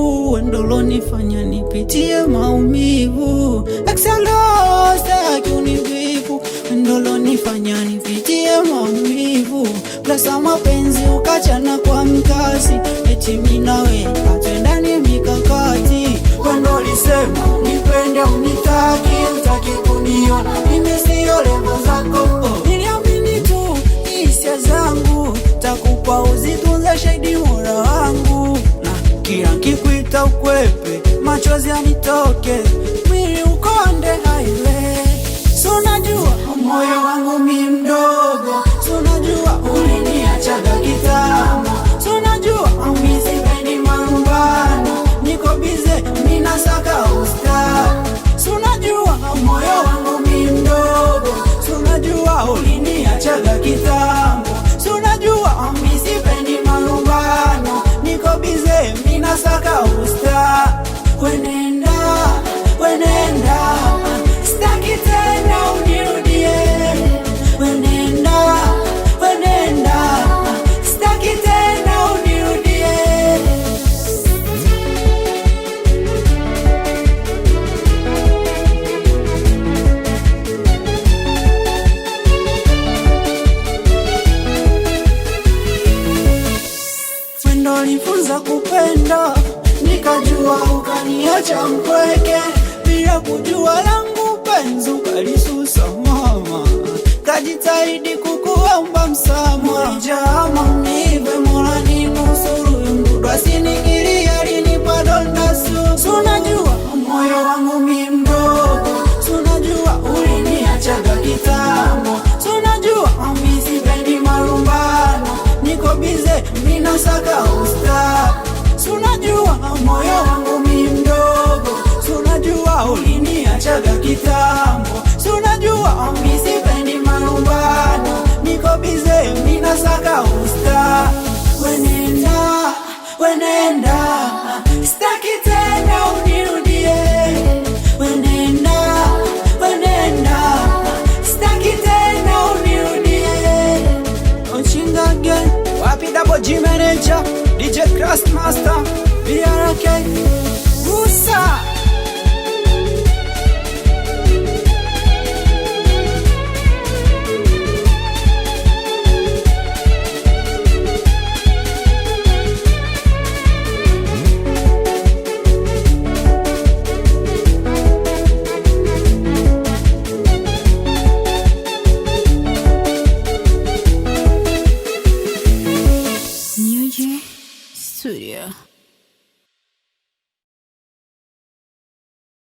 wivu, ndolo nifanya nipitie maumivu. Staki univivu, ndolo nifanya nipitie maumivu. Plasa mapenzi ukachana kwa mkasi, eti mimi nawe hatwendani mikakati. Wendo lisema nipende unitaki, utaki kuniona mimi sio lengo zako. Niliamini tu hisia zangu, takupa uzitunze shahidi mola wangu. Na kila kikuita ukwepe, machozi yanitoke, mwili ukonde haile. So najua moyo wangu mi mdogo, so najua uliniachaga kitambo, so najua mimi sipendi marumbano, niko bize mina saka usta. So najua moyo wangu mi mdogo, so najua uliniachaga kitambo, so najua mimi sipendi marumbano, niko bize mina saka usta. Wenenda, staki tena unirudie. Wenenda, staki tena unirudie. Wendo nifunza kupenda, nikajua ukaniacha mpweke, bila kujua langu penzi ukalisusa mama. Kajitahidi kukuomba msamaha, ulijaa maumivu, Mola ninusuru, mdudu asiniingilie, alinipa donda sugu. So najua moyo wangu mi mdogo, so najua uliniachaga kitambo, so najua mimi sipendi marumbano, niko bize mina saka usta. So najua moyo wangu mi mdogo, so najua uliniachaga kitambo, so najua mimi sipendi marumbano, niko bize mina saka usta. Wenenda, staki tena unirudie. Wenenda, staki tena unirudie. Ochinga again, wapi Double G manager, DJ Crustmaster, BRK, Musa. Studio.